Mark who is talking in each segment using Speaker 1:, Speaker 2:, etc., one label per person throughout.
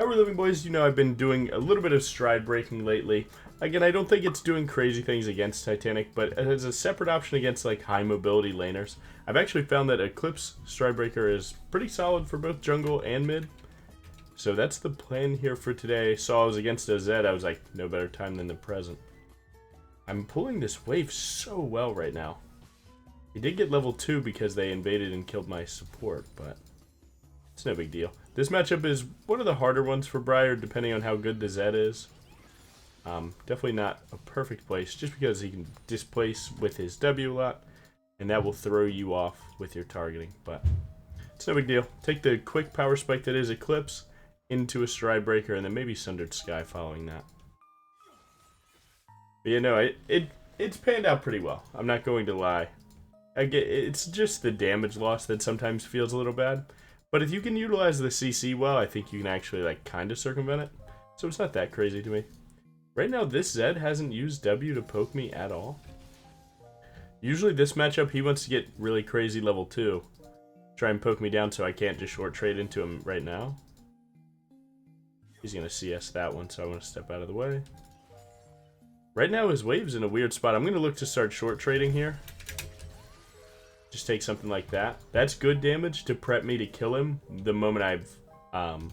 Speaker 1: How we're living, boys? You know I've been doing a little bit of stride breaking lately. Again, I don't think it's doing crazy things against Titanic, but as a separate option against like high mobility laners, I've actually found that Eclipse Stridebreaker is pretty solid for both jungle and mid. So that's the plan here for today. Saw I was against a Zed, I was like, no better time than the present. I'm pulling this wave so well right now. He did get level 2 because they invaded and killed my support, but it's no big deal. This matchup is one of the harder ones for Briar, depending on how good the Zed is. Definitely not a perfect place, just because he can displace with his W a lot, and that will throw you off with your targeting, but it's no big deal. Take the quick power spike that is Eclipse into a Stridebreaker, and then maybe Sundered Sky following that. But you know, it's panned out pretty well. I'm not going to lie. It's just the damage loss that sometimes feels a little bad. But if you can utilize the CC well, I think you can actually like kind of circumvent it. So it's not that crazy to me. Right now, this Zed hasn't used W to poke me at all. Usually this matchup, he wants to get really crazy level 2. Try and poke me down so I can't just short trade into him right now. He's going to CS that one, so I want to step out of the way. Right now, his wave's in a weird spot. I'm going to look to start short trading here. Just take something like that. That's good damage to prep me to kill him the moment I've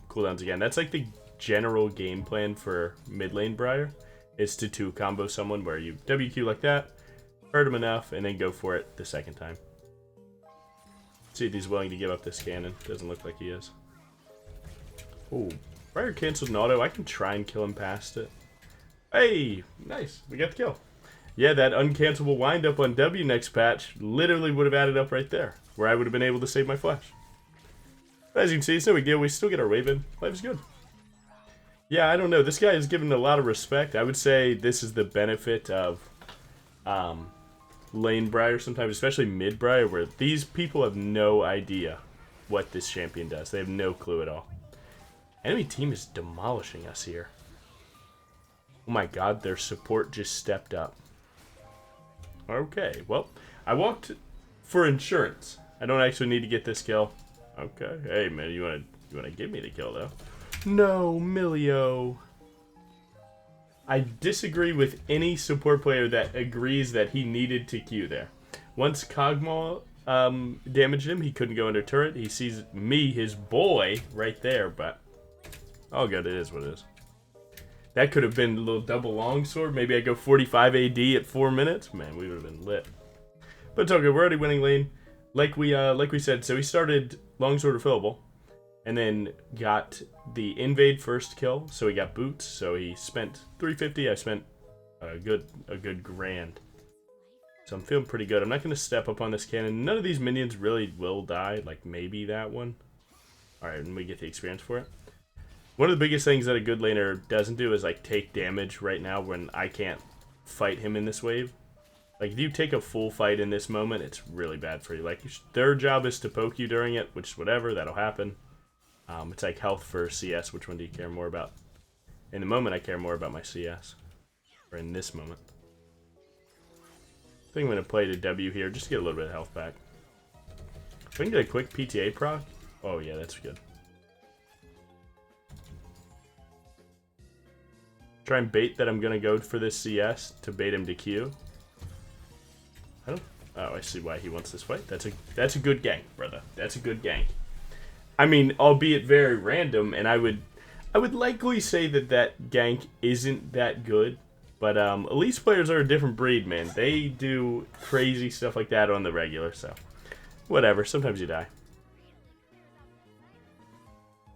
Speaker 1: cooldowns again. That's like the general game plan for mid lane Briar, is to 2-combo someone where you WQ like that, hurt him enough, and then go for it the second time. See if he's willing to give up this cannon. Doesn't look like he is. Oh, Briar canceled an auto. I can try and kill him past it. Hey, nice. We got the kill. Yeah, that uncancelable windup on W next patch literally would have added up right there, where I would have been able to save my flash. But as you can see, it's no big deal. We still get our wave in. Life's good. Yeah, I don't know. This guy is given a lot of respect. I would say this is the benefit of lane Briar sometimes, especially mid Briar, where these people have no idea what this champion does. They have no clue at all. Enemy team is demolishing us here. Oh my god, their support just stepped up. Okay, well, I walked for insurance. I don't actually need to get this kill. Okay, hey man, you wanna give me the kill though? No, Milio. I disagree with any support player that agrees that he needed to Q there. Once Kog'Maw damaged him, he couldn't go under turret. He sees me, his boy, right there, but all good, it is what it is. That could have been a little double longsword. Maybe I go 45 AD at 4 minutes. Man, we would have been lit. But it's okay. We're already winning lane. Like we said, so he started longsword refillable, and then got the invade first kill. So he got boots. So he spent 350. I spent a good grand. So I'm feeling pretty good. I'm not going to step up on this cannon. None of these minions really will die. Like maybe that one. All right, and we get the experience for it. One of the biggest things that a good laner doesn't do is like take damage right now when I can't fight him in this wave. Like if you take a full fight in this moment, it's really bad for you. Like their job is to poke you during it, which whatever, that'll happen. It's like health for CS. Which one do you care more about? In the moment, I care more about my CS. Or in this moment. I think I'm going to play the W here just to get a little bit of health back. If I can get a quick PTA proc. Oh yeah, that's good. Try and bait that I'm going to go for this CS to bait him to Q. Oh, I see why he wants this fight. That's a good gank, brother. That's a good gank. I mean, albeit very random, and I would likely say that gank isn't that good. But Elise players are a different breed, man. They do crazy stuff like that on the regular, so whatever. Sometimes you die.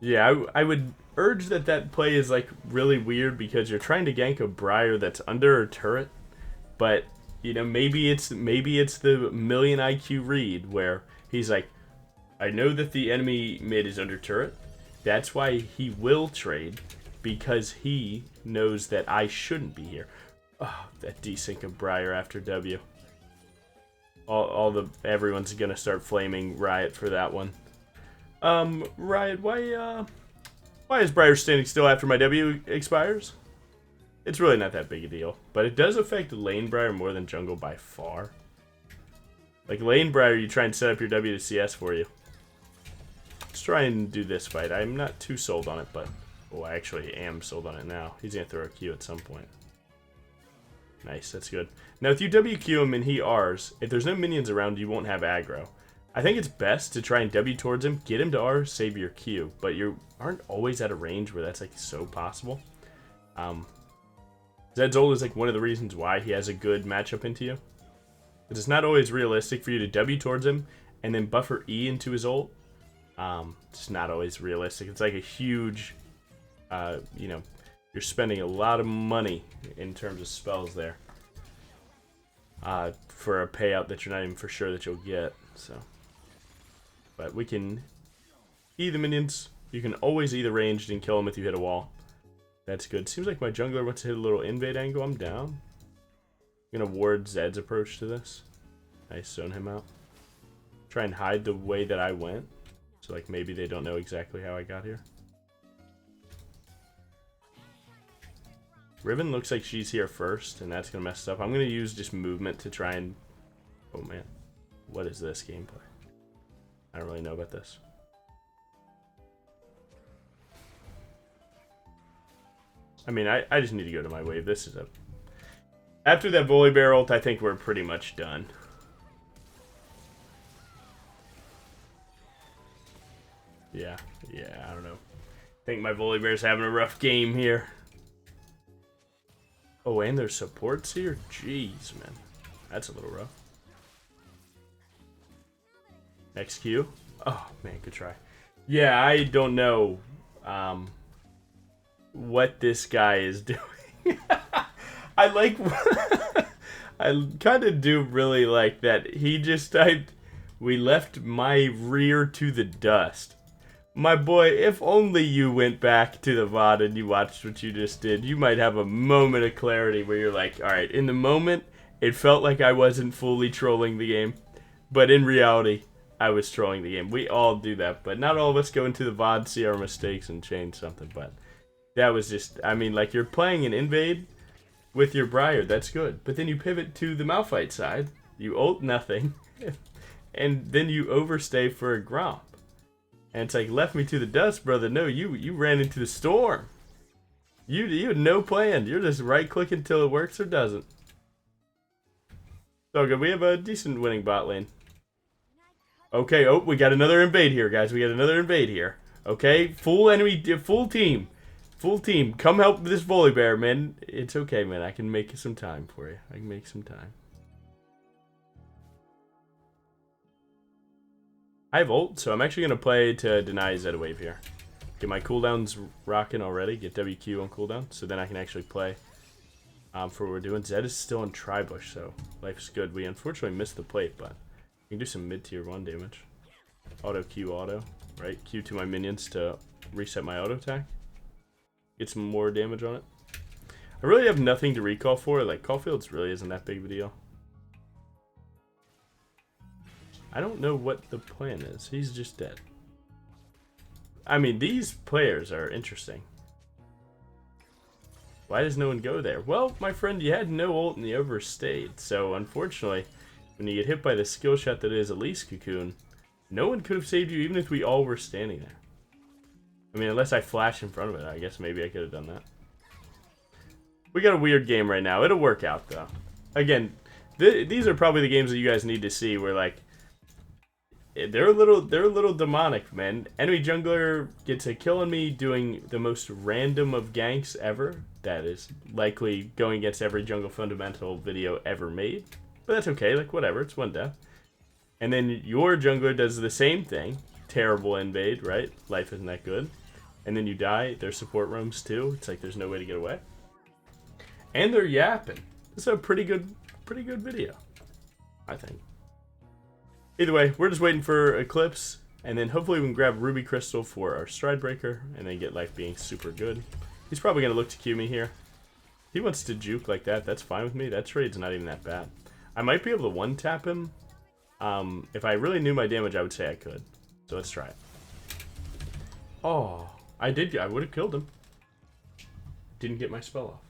Speaker 1: Yeah, I would urge that play is like really weird because you're trying to gank a Briar that's under a turret, but you know maybe it's the million IQ read where he's like, I know that the enemy mid is under turret, that's why he will trade because he knows that I shouldn't be here. Oh, that desync of Briar after W. Everyone's gonna start flaming Riot for that one. Riot, why is Briar standing still after my W expires? It's really not that big a deal, but it does affect lane Briar more than jungle by far. Like lane Briar, you try and set up your W to CS for you. Let's try and do this fight. I'm not too sold on it, but Oh, I actually am sold on it now. He's going to throw a Q at some point. Nice, that's good. Now, if you WQ him and he Rs, if there's no minions around, you won't have aggro. I think it's best to try and W towards him, get him to R, save your Q, but you aren't always at a range where that's like so possible. Zed's ult is like one of the reasons why he has a good matchup into you. Because it's not always realistic for you to W towards him and then buffer E into his ult. It's not always realistic. It's like a huge, you know, you're spending a lot of money in terms of spells there. For a payout that you're not even for sure that you'll get, so. But we can E the minions. You can always E the ranged and kill them if you hit a wall. That's good. Seems like my jungler wants to hit a little invade angle. I'm down. I'm gonna ward Zed's approach to this. Nice, zone him out. Try and hide the way that I went. So like maybe they don't know exactly how I got here. Riven looks like she's here first, and that's gonna mess up. I'm gonna use just movement to try and... Oh man, what is this gameplay? I don't really know about this. I mean, I just need to go to my wave. This is a... After that Volibear ult, I think we're pretty much done. Yeah, I don't know. I think my Volibear's having a rough game here. Oh, and there's supports here? Jeez, man. That's a little rough. Next Q. Oh, man, good try. Yeah, I don't know what this guy is doing. I like... I kind of do really like that. He just typed, "We left my rear to the dust." My boy, if only you went back to the VOD and you watched what you just did, you might have a moment of clarity where you're like, alright, in the moment, it felt like I wasn't fully trolling the game. But in reality, I was trolling the game. We all do that, but not all of us go into the VOD, see our mistakes, and change something. But that was just, I mean, like, you're playing an invade with your Briar, that's good. But then you pivot to the Malphite side, you ult nothing, and then you overstay for a Gromp. And it's like, left me to the dust, brother. No, you ran into the storm. You had no plan. You're just right-clicking until it works or doesn't. So good. We have a decent winning bot lane. Okay, oh, we got another invade here, guys. We got another invade here. Okay, full enemy, full team. Full team. Come help this Volibear, man. It's okay, man. I can make some time for you. I can make some time. I have ult, so I'm actually going to play to deny Zed wave here. Get my cooldowns rocking already. Get WQ on cooldown, so then I can actually play for what we're doing. Zed is still in Tribush, so life's good. We unfortunately missed the plate, but we can do some mid-tier 1 damage. Auto Q auto, right? Q to my minions to reset my auto attack. Get some more damage on it. I really have nothing to recall for. Like, Caulfield's really isn't that big of a deal. I don't know what the plan is. He's just dead. I mean, these players are interesting. Why does no one go there? Well, my friend, you had no ult and you overstayed. So, unfortunately, when you get hit by the skill shot that is Elise Cocoon, no one could have saved you even if we all were standing there. I mean, unless I flash in front of it, I guess maybe I could have done that. We got a weird game right now. It'll work out, though. Again, these are probably the games that you guys need to see where, like, they're a little demonic, man. Enemy jungler gets a kill on me doing the most random of ganks ever. That is likely going against every jungle fundamental video ever made. But that's okay, like whatever, it's one death. And then your jungler does the same thing. Terrible invade, right? Life isn't that good. And then you die, their support roams too. It's like there's no way to get away. And they're yapping. This is a pretty good video, I think. Either way, we're just waiting for Eclipse, and then hopefully we can grab Ruby Crystal for our Stridebreaker, and then get life being super good. He's probably going to look to Q me here. If he wants to juke like that, that's fine with me. That trade's not even that bad. I might be able to one-tap him. If I really knew my damage, I would say I could. So let's try it. Oh, I would have killed him. Didn't get my spell off.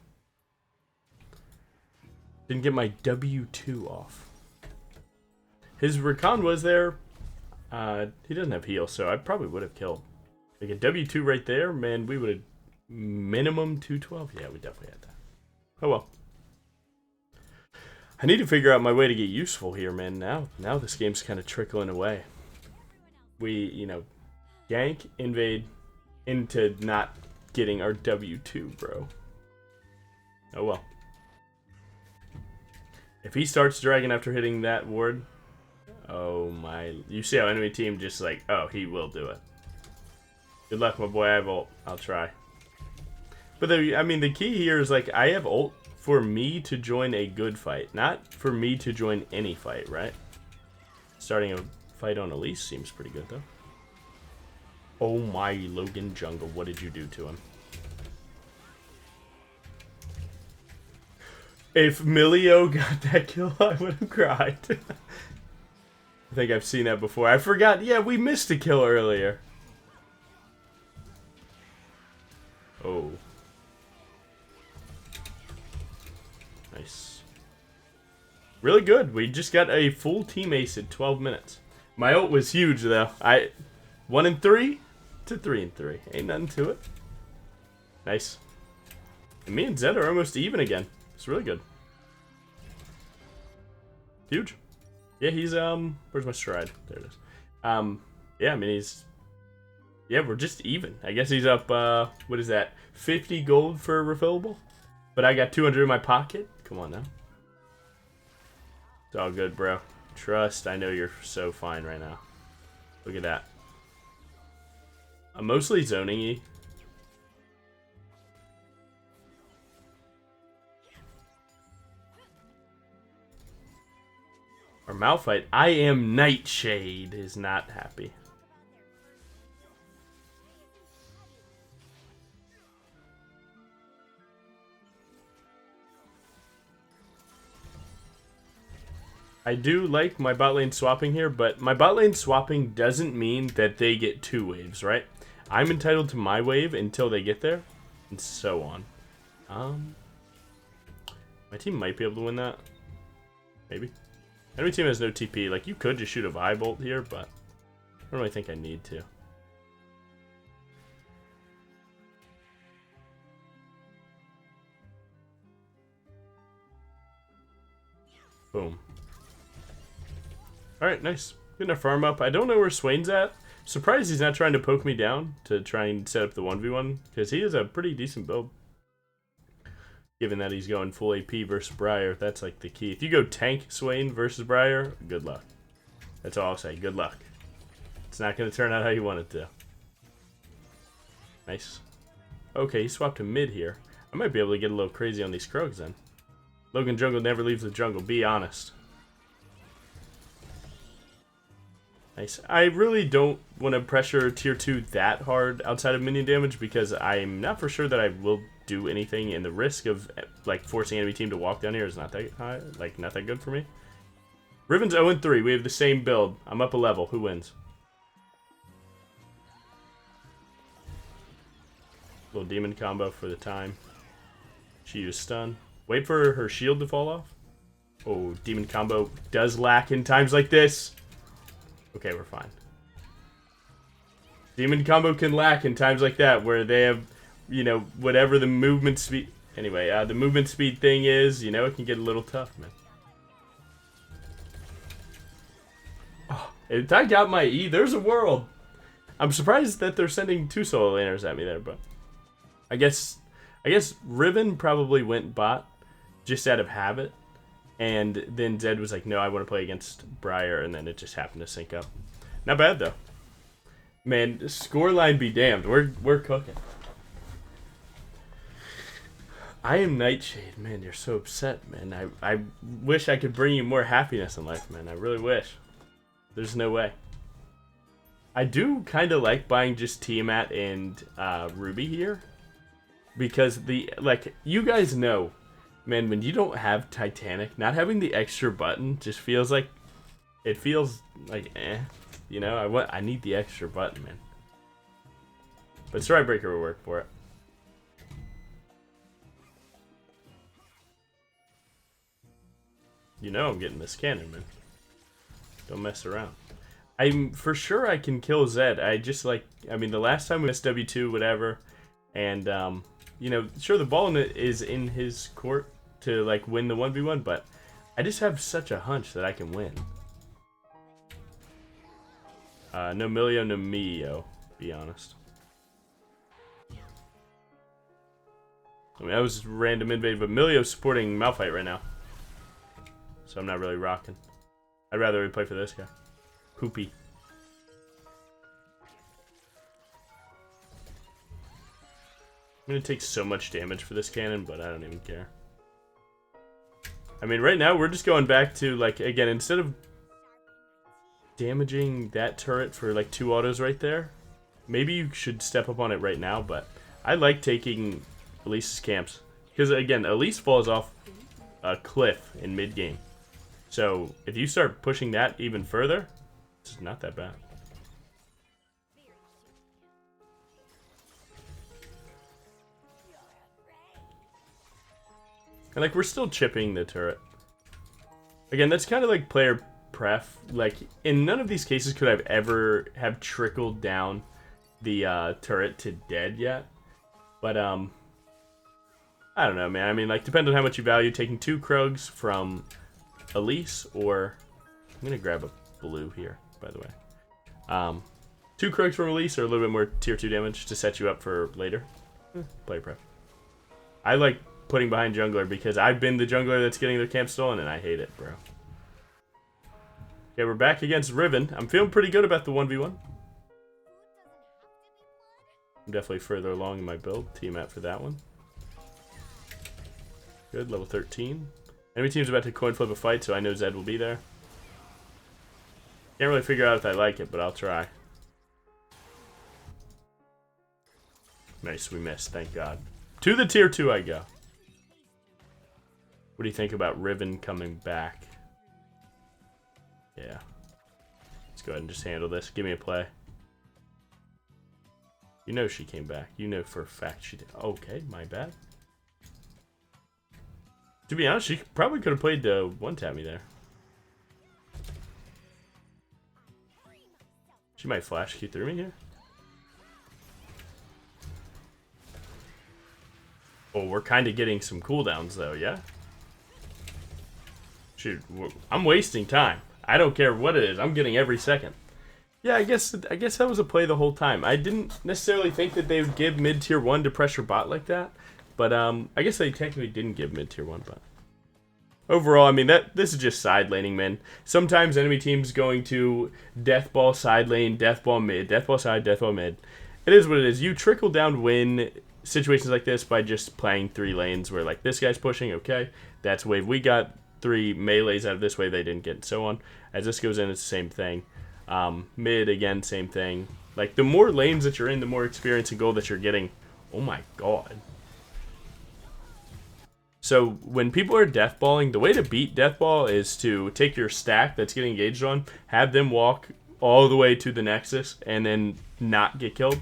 Speaker 1: Didn't get my W2 off. His Rakan was there. He doesn't have heal, so I probably would have killed. Like a W2 right there, man, we would have Minimum 212? Yeah, we definitely had that. Oh well. I need to figure out my way to get useful here, man. Now this game's kind of trickling away. We, gank, invade, into not getting our W2, bro. Oh well. If he starts dragging after hitting that ward, oh my. You see how enemy team just like, oh, he will do it. Good luck, my boy. I have ult. I'll try. But the key here is like, I have ult for me to join a good fight, not for me to join any fight, right? Starting a fight on Elise seems pretty good, though. Oh my, Logan Jungle, what did you do to him? If Milio got that kill, I would have cried. I think I've seen that before. I forgot. Yeah, we missed a kill earlier. Oh. Nice. Really good. We just got a full team ace in 12 minutes. My ult was huge, though. 1 and 3 to 3 and 3. Ain't nothing to it. Nice. And me and Zed are almost even again. It's really good. Huge. Yeah, he's, where's my stride? There it is. Yeah, I mean, yeah, we're just even. I guess he's up, what is that? 50 gold for a refillable? But I got 200 in my pocket? Come on now. It's all good, bro. Trust, I know you're so fine right now. Look at that. I'm mostly zoning E. Or Malphite. I am Nightshade is not happy. I do like my bot lane swapping here, but my bot lane swapping doesn't mean that they get 2 waves, right? I'm entitled to my wave until they get there, and so on. My team might be able to win that. Maybe. Enemy team has no TP. Like, you could just shoot a vibe ult here, but I don't really think I need to. Boom. Alright, nice. Getting a farm up. I don't know where Swain's at. Surprised he's not trying to poke me down to try and set up the 1v1, because he is a pretty decent build. Given that he's going full AP versus Briar, that's like the key. If you go tank Swain versus Briar, good luck. That's all I'll say. Good luck. It's not going to turn out how you want it to. Nice. Okay, he swapped to mid here. I might be able to get a little crazy on these Krogs then. Logan Jungle never leaves the jungle. Be honest. Nice. I really don't want to pressure tier 2 that hard outside of minion damage because I'm not for sure that I will do anything, and the risk of like forcing enemy team to walk down here is not that high, like not that good for me. Riven's 0-3. We have the same build. I'm up a level. Who wins? Little demon combo for the time. She used stun. Wait for her shield to fall off. Oh, demon combo does lack in times like this. Okay, we're fine. Demon combo can lack in times like that where they have, whatever the movement speed. Anyway, the movement speed thing is, it can get a little tough, man. Oh, if I got my E, there's a world. I'm surprised that they're sending 2 solo laners at me there, but I guess Riven probably went bot just out of habit. And then Zed was like, no, I want to play against Briar, and then it just happened to sync up. Not bad, though. Man, scoreline be damned. We're cooking. I am Nightshade. Man, you're so upset, man. I wish I could bring you more happiness in life, man. I really wish. There's no way. I do kind of like buying just Tiamat and Ruby here. Because you guys know, man, when you don't have Titanic, not having the extra button just feels like, eh. I need the extra button, man. But Stridebreaker will work for it. I'm getting this cannon, man. Don't mess around. I'm for sure I can kill Zed. The last time we missed W2, whatever, And, you know, sure, the ball is in his court to, like, win the 1v1, but I just have such a hunch that I can win. No Milio, no Mio, be honest. I mean, that was random invade, but Milio's supporting Malphite right now. So I'm not really rocking. I'd rather we play for this guy. Poopy. I'm gonna take so much damage for this cannon, but I don't even care. I mean, right now, we're just going back to, like, again, instead of damaging that turret for, like, 2 autos right there, maybe you should step up on it right now, but I like taking Elise's camps. Because, again, Elise falls off a cliff in mid-game. So, if you start pushing that even further, it's not that bad. And, like, we're still chipping the turret. Again, that's kind of like player pref. Like, in none of these cases could I've ever have trickled down the turret to dead yet. But, I don't know, man. I mean, like, depends on how much you value taking 2 Krugs from Elise, or... I'm gonna grab a blue here, by the way. 2 Krugs from Elise, or a little bit more tier 2 damage to set you up for later. Player pref. I like putting behind jungler because I've been the jungler that's getting their camp stolen, and I hate it, bro. Okay, we're back against Riven. I'm feeling pretty good about the 1v1. I'm definitely further along in my build. Team out for that one. Good, level 13. Enemy team's about to coin flip a fight, so I know Zed will be there. Can't really figure out if I like it, but I'll try. Nice, we missed, thank God. To the tier 2 I go. What do you think about Riven coming back? Yeah. Let's go ahead and just handle this. Give me a play. You know she came back. You know for a fact she did. Okay, my bad. To be honest, she probably could have played the one-tap me there. She might flash key through me here. Oh, we're kind of getting some cooldowns though, yeah? Shoot, I'm wasting time. I don't care what it is. I'm getting every second. Yeah, I guess that was a play the whole time. I didn't necessarily think that they would give mid tier 1 to pressure bot like that, but I guess they technically didn't give mid tier 1 bot. Overall, I mean this is just side laning, man. Sometimes enemy teams going to death ball side lane, death ball mid, death ball side, death ball mid. It is what it is. You trickle down win situations like this by just playing 3 lanes where like this guy's pushing, okay, that's wave. We got 3 melees out of this wave they didn't get, and so on. As this goes in, it's the same thing. Mid, again, same thing. Like, the more lanes that you're in, the more experience and gold that you're getting. Oh my god. So, when people are deathballing, the way to beat deathball is to take your stack that's getting engaged on, have them walk all the way to the Nexus, and then not get killed.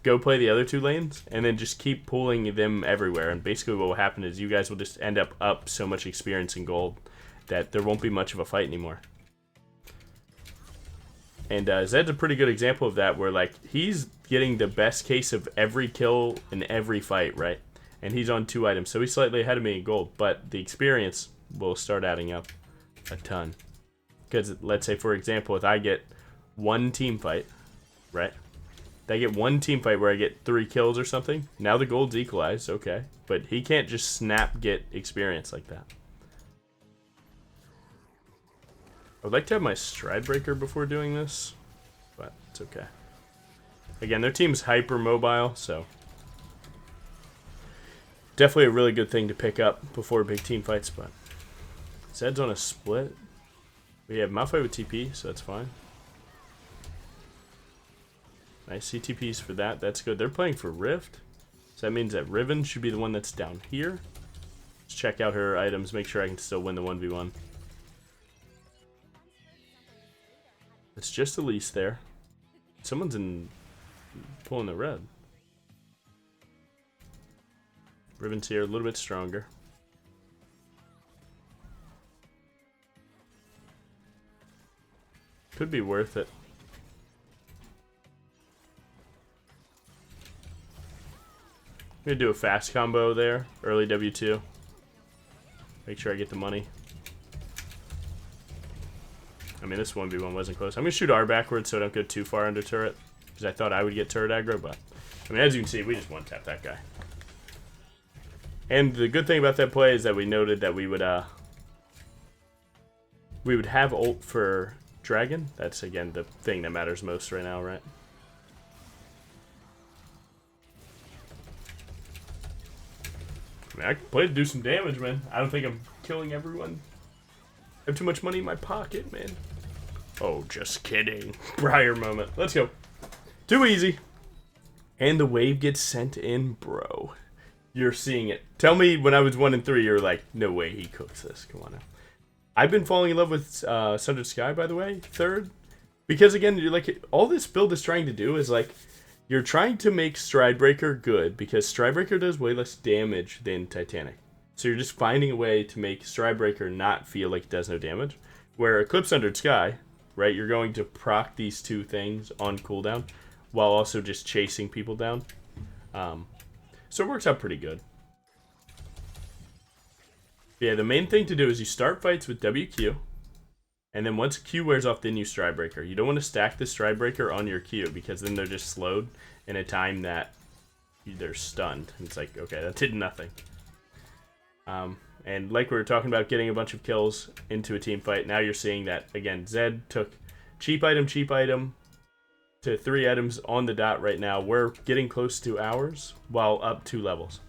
Speaker 1: Go play the other 2 lanes, and then just keep pulling them everywhere. And basically what will happen is you guys will just end up so much experience and gold that there won't be much of a fight anymore. And Zed's a pretty good example of that, where like he's getting the best case of every kill in every fight, right? And he's on 2 items, so he's slightly ahead of me in gold, but the experience will start adding up a ton. Because let's say, for example, if I get 1 team fight, right? If I get 1 team fight where I get 3 kills or something, now the gold's equalized, okay. But he can't just snap get experience like that. I would like to have my Stridebreaker before doing this, but it's okay. Again, their team's hyper mobile, so definitely a really good thing to pick up before big team fights, but Zed's on a split. We have Malphite with TP, so that's fine. Nice CTPs for that. That's good. They're playing for Rift, so that means that Riven should be the one that's down here. Let's check out her items, make sure I can still win the 1v1. It's just Elise there. Someone's pulling the red. Riven's here, a little bit stronger. Could be worth it. gonna do a fast combo there. Early W2. Make sure I get the money. I mean, this 1v1 wasn't close. I'm gonna shoot R backwards so I don't go too far under turret. Because I thought I would get turret aggro, but... I mean, as you can see, we just one-tap that guy. And the good thing about that play is that we noted that we would have ult for Dragon. That's, again, the thing that matters most right now, right? I mean, I can play to do some damage, man. I don't think I'm killing everyone. I have too much money in my pocket, man. Oh, just kidding. Briar moment. Let's go. Too easy. And the wave gets sent in, bro. You're seeing it. Tell me when I was 1 and 3, you're like, no way he cooks this. Come on now. I've been falling in love with Sundered Sky, by the way, 3rd. Because, again, you're like, all this build is trying to do is, like, you're trying to make Stridebreaker good, because Stridebreaker does way less damage than Titanic. So you're just finding a way to make Stridebreaker not feel like it does no damage. Where Eclipse Sundered Sky, right, you're going to proc these two things on cooldown, while also just chasing people down. So it works out pretty good. Yeah, the main thing to do is you start fights with WQ, and then once Q wears off, then you Stridebreaker. You don't want to stack the Stridebreaker on your Q, because then they're just slowed in a time that they're stunned. It's like, okay, that did nothing. And like we were talking about getting a bunch of kills into a team fight, now you're seeing that, again, Zed took cheap item, to 3 items on the dot right now. We're getting close to ours while up 2 levels.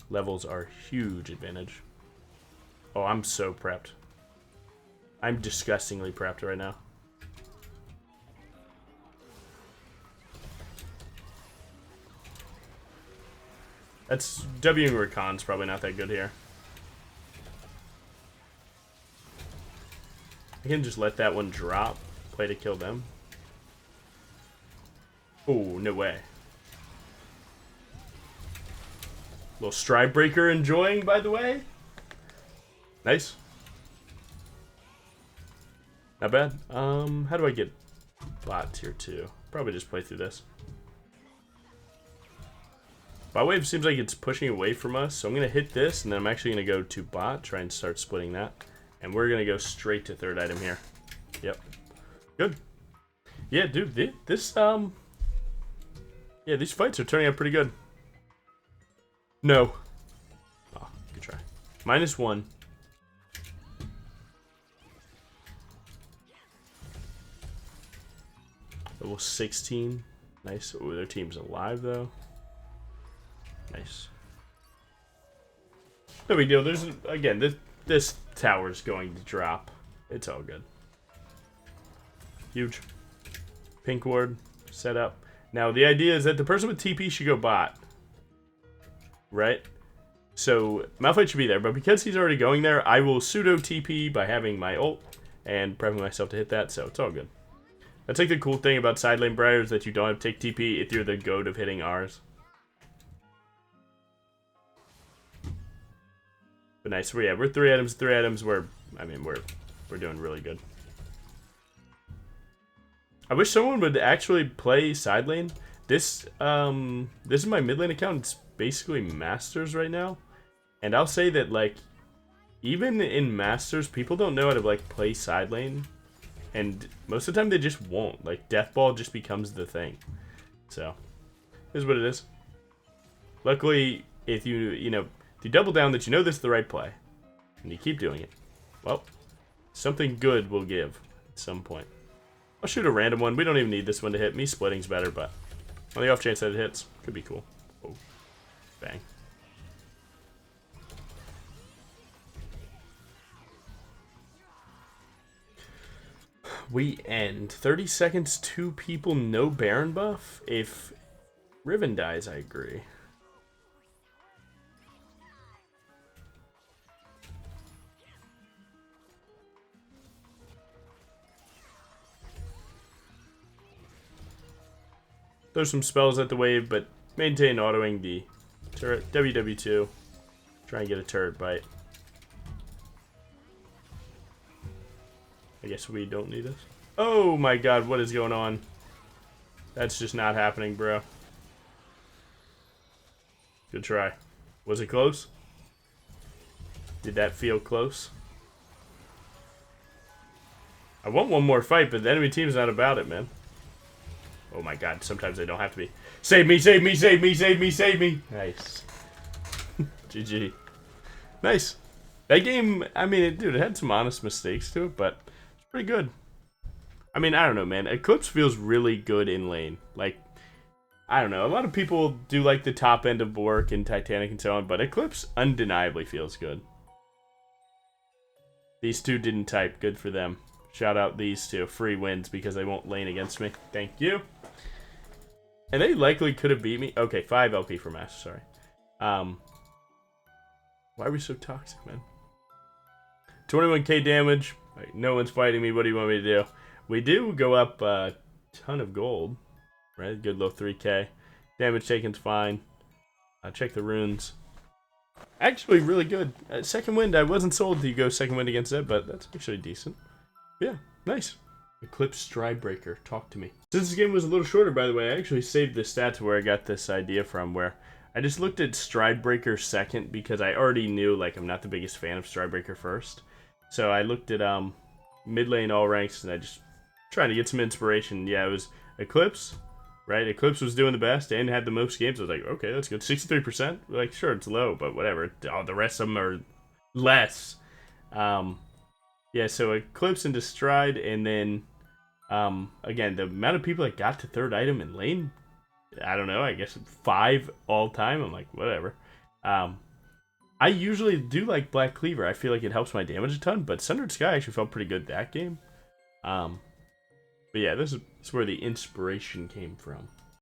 Speaker 1: Levels are huge advantage. Oh, I'm so prepped. I'm disgustingly prepped right now. That's W and Rakan's probably not that good here. I can just let that one drop. Play to kill them. Oh, no way. Little Stridebreaker enjoying, by the way. Nice. Not bad. How do I get bot tier 2? Probably just play through this. Bot wave seems like it's pushing away from us, so I'm going to hit this, and then I'm actually going to go to bot, try and start splitting that. And we're going to go straight to 3rd item here. Yep. Good. Yeah, dude, this, yeah, these fights are turning out pretty good. No. Oh, good try. -1. Level 16. Nice. Oh, their team's alive, though. Nice. No big deal. There's, again, this tower's going to drop. It's all good. Huge. Pink ward set up. Now, the idea is that the person with TP should go bot. Right? So, Malphite should be there, but because he's already going there, I will pseudo TP by having my ult and prepping myself to hit that, so it's all good. That's like the cool thing about side lane Briar is that you don't have to take TP if you're the goat of hitting Rs. But nice. Yeah, we're 3 items. We're doing really good. I wish someone would actually play side lane. This is my mid lane account. It's basically Masters right now. And I'll say that, like, even in Masters, people don't know how to, like, play side lane. And most of the time they just won't. Like, Death Ball just becomes the thing. So, here's what it is. Luckily, if you double down that you know this is the right play, and you keep doing it, well, something good will give at some point. I'll shoot a random one. We don't even need this one to hit. Me splitting's better, but on the off chance that it hits, could be cool. Oh, bang. We end. 30 seconds, 2 people, no Baron buff. If Riven dies, I agree. Throw some spells at the wave, but maintain autoing the turret. WW2. Try and get a turret bite. I guess we don't need this. Oh my god, what is going on? That's just not happening, bro. Good try. Was it close? Did that feel close? I want one more fight, but the enemy team's not about it, man. Oh my god, sometimes they don't have to be. Save me, save me, save me, save me, save me. Nice. GG. Nice. That game, I mean, dude, it had some honest mistakes to it, but it's pretty good. I mean, I don't know, man. Eclipse feels really good in lane. Like, I don't know. A lot of people do like the top end of Bork and Titanic and so on, but Eclipse undeniably feels good. These two didn't type. Good for them. Shout out these two. Free wins because they won't lane against me. Thank you. And they likely could have beat me. Okay, 5 LP for Master, sorry. Why are we so toxic, man? 21k damage. Right, no one's fighting me. What do you want me to do? We do go up a ton of gold. Right? Good low 3k. Damage taken's fine. Check the runes. Actually, really good. Second wind, I wasn't sold to go second wind against it, but that's actually decent. Yeah, nice. Eclipse Stridebreaker, talk to me. Since this game was a little shorter, by the way, I actually saved the stats where I got this idea from, where I just looked at Stridebreaker second because I already knew, like, I'm not the biggest fan of Stridebreaker first. So I looked at mid lane all ranks and I just trying to get some inspiration. Yeah, it was Eclipse, right? Eclipse was doing the best and had the most games. I was like, okay, that's good. 63%. Like, sure, it's low, but whatever. Oh, the rest of them are less. Yeah, so Eclipse into Stride, and then, again, the amount of people that got to third item in lane, I don't know, I guess 5 all time. I'm like, whatever. I usually do like Black Cleaver. I feel like it helps my damage a ton, but Sundered Sky actually felt pretty good that game. But yeah, this is where the inspiration came from.